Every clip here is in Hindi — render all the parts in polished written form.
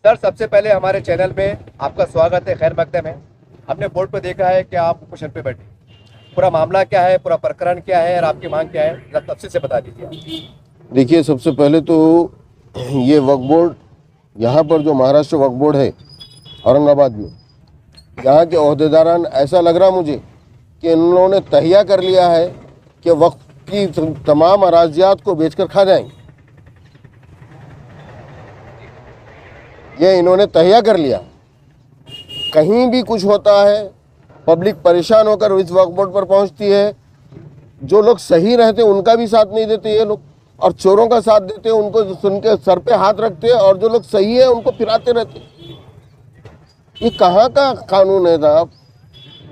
सर, सबसे पहले हमारे चैनल में आपका स्वागत है, खैर मकदम है। हमने बोर्ड पर देखा है कि आप क्वेश्चन पे बैठे, पूरा मामला क्या है, पूरा प्रकरण क्या है और आपकी मांग क्या है, जरा तफसील से बता दीजिए आप। देखिए, सबसे पहले तो ये वक्फ बोर्ड, यहाँ पर जो महाराष्ट्र वक्फ बोर्ड है औरंगाबाद में, यहाँ के ओहदेदारान, ऐसा लग रहा मुझे कि इन्होंने तहिया कर लिया है कि वक्फ की तमाम अराजियात को बेचकर खा जाएंगे। ये इन्होंने तहिया कर लिया। कहीं भी कुछ होता है, पब्लिक परेशान होकर इस वक्फ बोर्ड पर पहुंचती है। जो लोग सही रहते उनका भी साथ नहीं देते ये लोग, और चोरों का साथ देते हैं, उनको सुन के सर पे हाथ रखते हैं, और जो लोग सही है उनको फिराते रहते हैं। ये कहाँ का कानून है साहब?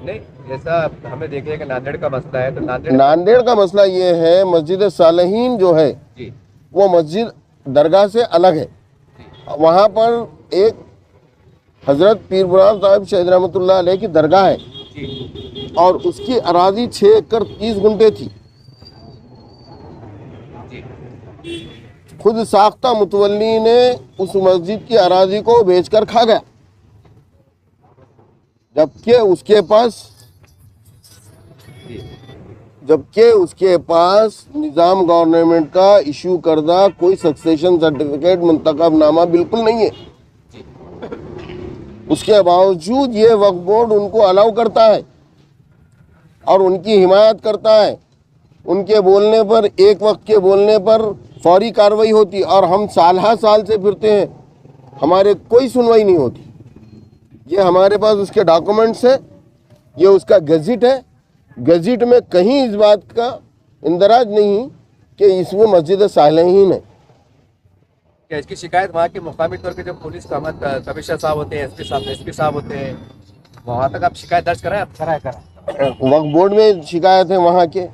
नहीं, जैसा हमें देखिए कि नांदेड़ का मसला है, तो नांदेड़ का मसला ये है, मस्जिद सालेहीन जो है जी वो मस्जिद दरगाह से अलग है। वहाँ पर एक हजरत पीर बुरहान साहब शहीद रहमतुल्लाह अलैह की दरगाह है, जी और उसकी अराजी 6 एकड़ 30 गुंठे थी। जी खुद साख्ता मुतवल्ली ने उस मस्जिद की अराजी को बेचकर खा गया, जबकि उसके पास निज़ाम गवर्नमेंट का इशू करदा कोई सक्सेशन सर्टिफिकेट, मुंतखबनामा बिल्कुल नहीं है। उसके बावजूद ये वक्फ बोर्ड उनको अलाउ करता है और उनकी हिमायत करता है। उनके बोलने पर, एक वक्त के बोलने पर फौरी कार्रवाई होती, और हम साल से फिरते हैं, हमारे कोई सुनवाई नहीं होती। ये हमारे पास उसके डॉक्यूमेंट्स है, ये उसका गज़िट है। गज़िट में कहीं इस बात का इंदराज नहीं कि इसमें मस्जिद सालेहीन है। क्या इसकी शिकायत वहाँ के मुकामी तौर पे जो पुलिस कमिश्नर साहब होते हैं, एसपी साहब होते हैं, वहाँ तक आप शिकायत दर्ज कराएं? आप कराएं? वक्फ बोर्ड में शिकायत है, वहाँ के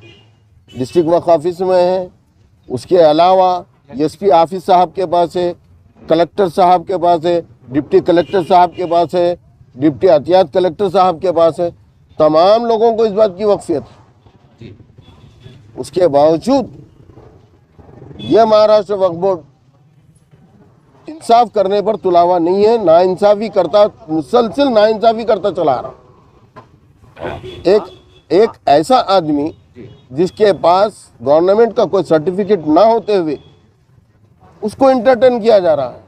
डिस्ट्रिक्ट वक्फ ऑफिस में है। उसके अलावा एसपी ऑफिस साहब के पास है, कलेक्टर साहब के पास है, डिप्टी कलेक्टर साहब के पास है, डिप्टी एहतियात कलेक्टर साहब के पास है। तमाम लोगों को इस बात की वक्फियत है। उसके बावजूद यह महाराष्ट्र वक्फ बोर्ड इंसाफ करने पर तुलावा नहीं है, नाइंसाफी करता, मुसलसल नाइंसाफी करता चला रहा। एक ऐसा आदमी जिसके पास गवर्नमेंट का कोई सर्टिफिकेट ना होते हुए उसको एंटरटेन किया जा रहा है।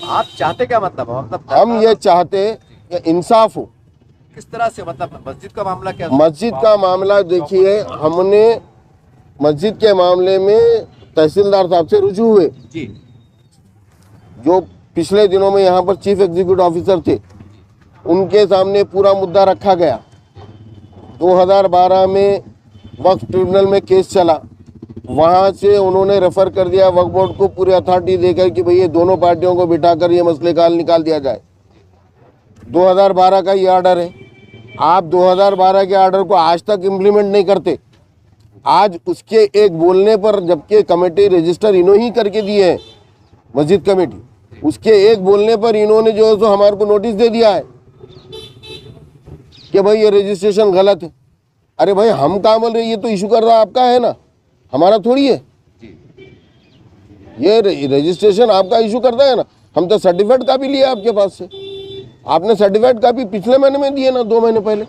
आप चाहते क्या, मतलब हम ये चाहते कि इंसाफ हो। किस तरह से, मतलब मस्जिद का मामला क्या? मस्जिद का मामला देखिए, हमने मस्जिद के मामले में तहसीलदार साहब से रुजू हुए, जी, जो पिछले दिनों में यहाँ पर चीफ एग्जीक्यूटिव ऑफिसर थे। उनके सामने पूरा मुद्दा रखा गया। 2012 में वक्फ ट्रिब्यूनल में केस चला, वहाँ से उन्होंने रेफर कर दिया वक्फ बोर्ड को, पूरी अथॉरिटी देकर कि भई ये दोनों पार्टियों को बिठाकर ये मसले का हल निकाल दिया जाए। 2012 का ये ऑर्डर है। आप 2012 के ऑर्डर को आज तक इम्प्लीमेंट नहीं करते। आज उसके एक बोलने पर, जबकि कमेटी रजिस्टर इन्हों ही करके दिए हैं, मस्जिद कमेटी, उसके एक बोलने पर इन्होंने जो है सो हमारे को नोटिस दे दिया है कि भाई ये रजिस्ट्रेशन गलत है। अरे भाई, हम कहाँ बोल रहे हैं? ये तो इशू कर रहा आपका है ना, हमारा थोड़ी है। ये रजिस्ट्रेशन आपका इशू करता है ना। हम तो सर्टिफिकेट कापी लिया आपके पास से, आपने सर्टिफिकेट कापी पिछले महीने में दिए ना, 2 महीने पहले।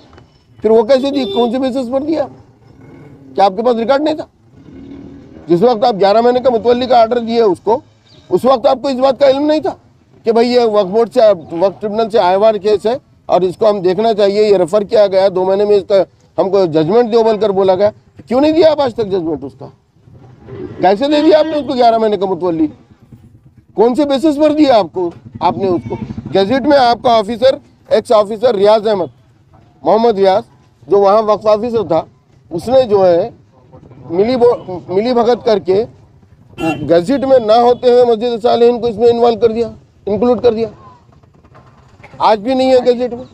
फिर वो कैसे दी, कौन से बेसिस पर दिया? क्या आपके पास रिकॉर्ड नहीं था? जिस वक्त आप 11 महीने का मुतवल्ली का ऑर्डर दिए उसको, उस वक्त आपको इस बात का इल्म नहीं था कि भाई ये वक्फ बोर्ड से, वक्फ ट्रिब्यूनल से आया हुआ केस है और इसको हम देखना चाहिए, ये रेफर किया गया, 2 महीने में इसका हमको जजमेंट दो बोलकर बोला गया। क्यों नहीं दिया आप आज तक जजमेंट उसका? कैसे दे दिया आपने उसको 11 महीने का मुतवल्ली? कौन से बेसिस पर दिया आपको आपने उसको? गैजेट में आपका ऑफिसर, एक्स ऑफिसर रियाज अहमद, मोहम्मद रियाज, जो वहाँ वक्फ ऑफिसर था, उसने जो है मिली भगत करके गैजेट में ना होते हुए मस्जिद सालेहीन को इसमें इन्वॉल्व कर दिया, इंक्लूड कर दिया। आज भी नहीं है गैजेट में।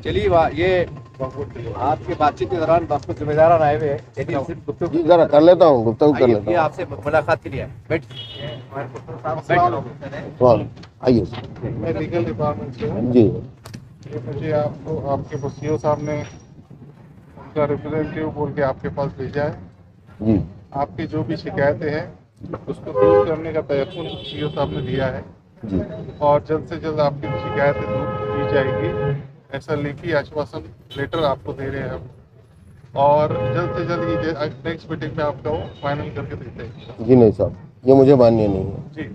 चलिए, ये आपकी बातचीत के दौरान वक्फ जिम्मेदार आए हुए हैं, जरा कर लेता हूँ, गुफ्तगू कर लेता ये हूँ। आपसे मुलाकात के लिए बैठ। आइए मैं लीगल डिपार्टमेंट से हूँ। जी। ये मुझे आपको आपके सीईओ साहब ने उनका रिप्रेजेंटेटिव बोल के आपके पास भेजा है। जी। आपकी जो भी शिकायतें हैं उसको दूर करने का तयत्न सीओ साहब ने दिया है जी और जल्द से जल्द आपकी शिकायतें दूर की जाएगी, ऐसा लिखी आश्वासन लेटर आपको दे रहे हैं हम। और जल्द से जल्द ये नेक्स्ट मीटिंग में आपका वो फाइनल करके देते हैं। जी नहीं साहब, ये मुझे मान्य नहीं है। जी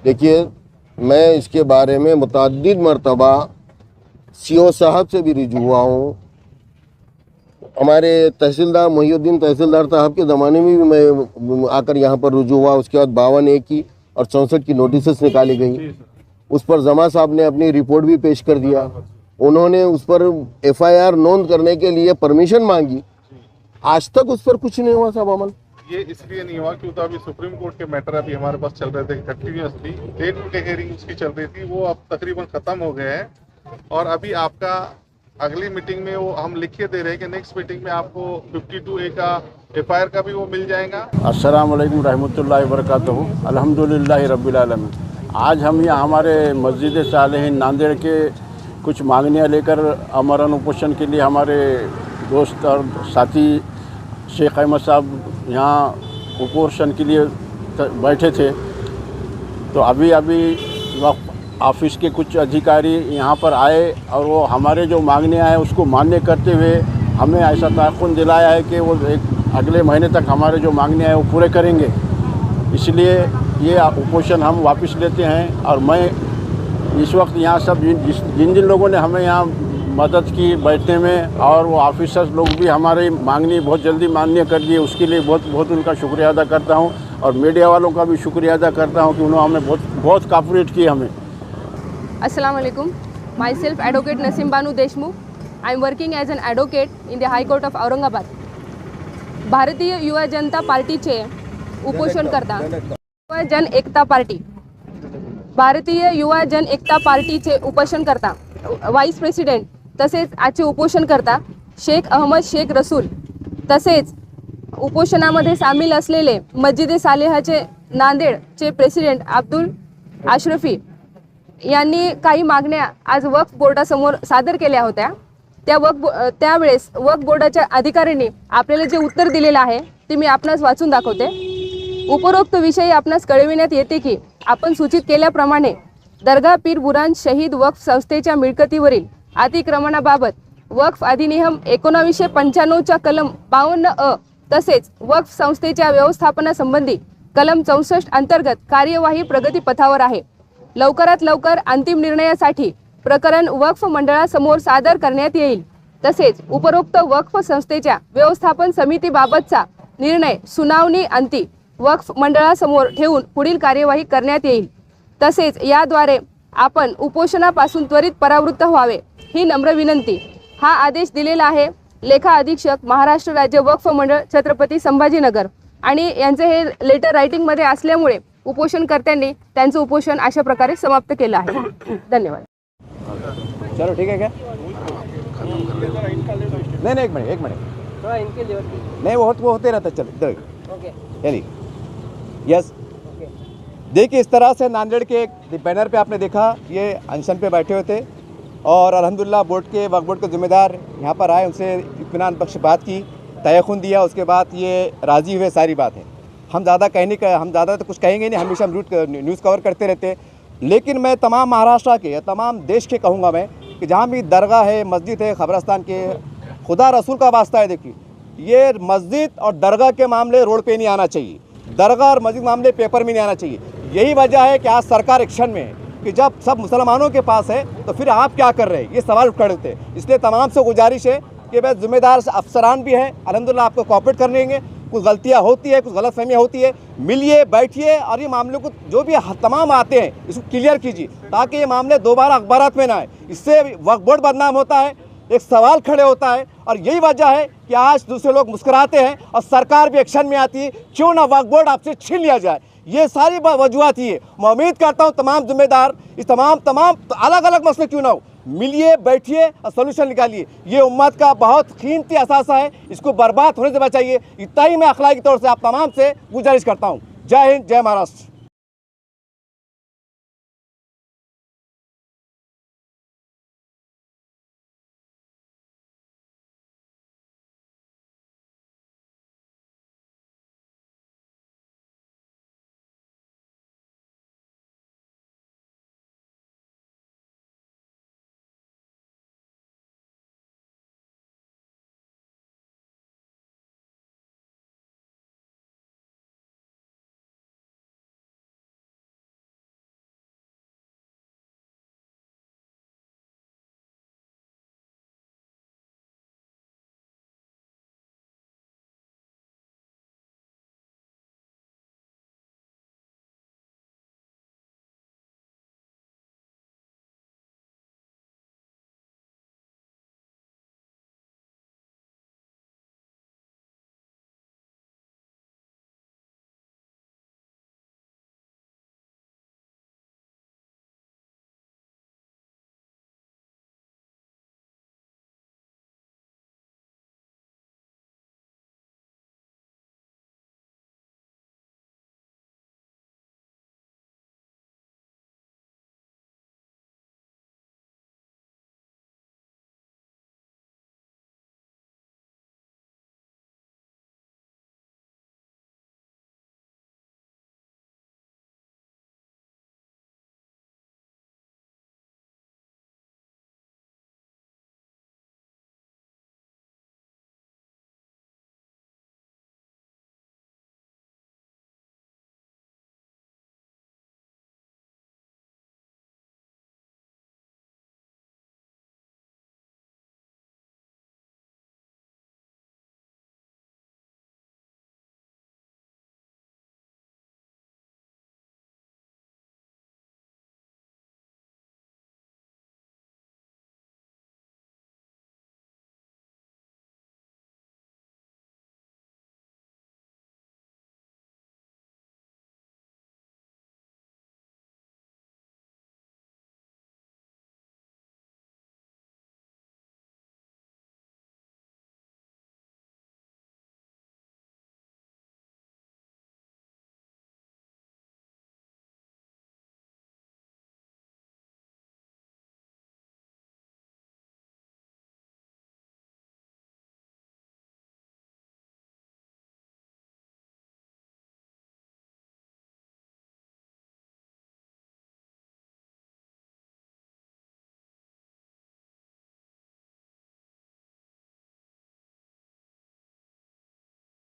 देखिए, मैं इसके बारे में मुतअद्दिद मरतबा सीओ साहब से भी रुजू हुआ हूँ। हमारे तहसीलदार मोहिउद्दीन तहसीलदार साहब के ज़माने में भी मैं आकर यहाँ पर रुजू हुआ। उसके बाद 52A की और 64 की नोटिस निकाली गई। जी सर। उस पर जमा साहब ने अपनी रिपोर्ट भी पेश कर दिया। उन्होंने उस पर FIR नोंद करने के लिए परमिशन मांगी। आज तक उस पर कुछ नहीं हुआ साहब अमल। ये इसलिए नहीं हुआ क्योंकि अभी सुप्रीम कोर्ट के मैटर अभी हमारे पास चल रहे थे continuously, day to day hearing उसकी चल रही थी, वो अब तकरीबन खत्म हो गए हैं। और अभी आपका अगली मीटिंग में वो हम लिख के दे रहे हैं कि नेक्स्ट मीटिंग में आपको 52A का FIR का भी वो मिल जाएगा। अस्सलाम वालेकुम रहमतुल्लाहि व बरकातहू। अल्हम्दुलिल्लाहि रब्बिल आलमीन। आज हम यहाँ हमारे मस्जिद सालेहीन नांदेड़ के कुछ मांगनियाँ लेकर अमरन उपोषण के लिए हमारे दोस्त और साथी शेख अहमद साहब यहाँ उपोषण के लिए बैठे थे। तो अभी वक्त ऑफिस के कुछ अधिकारी यहाँ पर आए और वो हमारे जो मांगनियाँ हैं उसको मान्य करते हुए हमें ऐसा तयक़ुन दिलाया है कि वो अगले महीने तक हमारे जो मांगनियाँ हैं वो पूरे करेंगे। इसलिए ये उपोषण हम वापस लेते हैं। और मैं इस वक्त यहाँ सब जिन लोगों ने हमें यहाँ मदद की बैठने में, और वो ऑफिसर्स लोग भी हमारी मांगनी बहुत जल्दी मान्य कर दिए, उसके लिए बहुत उनका शुक्रिया अदा करता हूँ। और मीडिया वालों का भी शुक्रिया अदा करता हूँ कि उन्होंने हमें बहुत कापरेट की हमें। Assalamu alaikum. Myself Advocate Nasim Banu Deshmukh. I am working as an advocate in the High Court of Aurangabad. Bharatiya Yuva जनता पार्टीचे उपोषणकर्ता युवा जन एकता पार्टी भारतीय युवा जन एकता पार्टीचे उपोषणकर्ता वाईस प्रेसिडेंट तसेच आजचे उपोषणकर्ता शेख अहमद शेख रसूल तसेच उपोषणामध्ये सामील असलेले मस्जिद सालेहाचे नांदेडचे प्रेसिडेंट अब्दुल आशरफी यांनी काही मागण्या आज वक्फ बोर्डासमोर सादर केल्या होत्या। त्यावेळेस वक्फ बोर्डाच्या अधिकाऱ्यांनी आपल्याला जे उत्तर दिलेलं आहे ते मी आपणास वाचून दाखवते। उपरोक्त विषयी आपणास कळविण्यात येते की आपण सूचित केल्याप्रमाणे दरगाह पीर बुरान शहीद वक्फ संस्थेच्या मिळकतीवरील अतिक्रमणाबाबत वक्फ अधिनियम 1995च्या कलम 52A तसेच वक्फ संस्थेच्या व्यवस्थापनासंबंधी कलम 64 अंतर्गत कार्यवाही प्रगतीपथावर आहे। लवकरात लवकर अंतिम निर्णयासाठी प्रकरण वक्फ मंडळासमोर सादर करण्यात येईल। तसेच उपरोक्त वक्फ संस्थेच्या व्यवस्थापन समितीबाबतचा निर्णय सुनावणी अंती वक्फ मंडळासमोर ठेवून पुढील कार्यवाही करण्यात येईल। तसेच याद्वारे आपण उपोषणापासून त्वरित परावृत्त व्हावे ही नम्र विनंती। हा आदेश दिलेला आहे लेखा अधीक्षक महाराष्ट्र राज्य वक्फ मंडळ छत्रपती संभाजीनगर आणि यांचे हे लेटर रायटिंग मध्ये असल्यामुळे उपोषणकर्त्यांनी त्यांचं उपोषण अशा प्रकारे समाप्त केलं आहे। धन्यवाद। चलो ठीक है क्या? नहीं एक मिनट थोड़ा इनके लेवल नहीं, वो होते रहता। चलो इधर ओके यानी यस। देखिए, इस तरह से नांदेड़ के एक बैनर पे आपने देखा ये अनशन पे बैठे हुए थे और अल्हम्दुलिल्लाह वक्फ बोर्ड के जिम्मेदार यहाँ पर आए, उनसे इत्मीनान बख्श बात की, तयख़ुन दिया, उसके बाद ये राज़ी हुए। सारी बात है, हम ज़्यादा तो कुछ कहेंगे नहीं, हमेशा हम न्यूज़ कवर करते रहते। लेकिन मैं तमाम महाराष्ट्र के या तमाम देश के कहूँगा मैं कि जहाँ भी दरगाह है, मस्जिद है, ख़बरस्तान के, खुदा रसूल का वास्ता है, देखिए ये मस्जिद और दरगाह के मामले रोड पे नहीं आना चाहिए, दरगाह और मस्जिद मामले पेपर में नहीं आना चाहिए। यही वजह है कि आज सरकार एक्शन में है कि जब सब मुसलमानों के पास है तो फिर आप क्या कर रहे हैं, ये सवाल उठ खड़े थे। इसलिए तमाम से गुजारिश है कि भाई जिम्मेदार अफसरान भी हैं, अल्हम्दुलिल्लाह आपको कोऑपरेट करेंगे। कुछ गलतियाँ होती है, कुछ गलतफहमियाँ होती है, मिलिए बैठिए और ये मामले को जो भी तमाम आते हैं इसको क्लियर कीजिए ताकि ये मामले दोबारा अखबारात में ना आए। इससे वक्फ बोर्ड बदनाम होता है, एक सवाल खड़े होता है। और यही वजह है कि आज दूसरे लोग मुस्कुराते हैं और सरकार भी एक्शन में आती है, क्यों ना वक्फ बोर्ड आपसे छीन लिया जाए। ये सारी वजूहत ही है। मैं उम्मीद करता हूँ तमाम जिम्मेदार इस तमाम अलग अलग मसले क्यों ना हो, मिलिए बैठिए और सोल्यूशन निकालिए। ये उम्मत का बहुत कीमती असासा है, इसको बर्बाद होने से बचाइए। इतना ही मैं अखलाकी तौर से आप तमाम से गुजारिश करता हूँ। जय हिंद, जय महाराष्ट्र।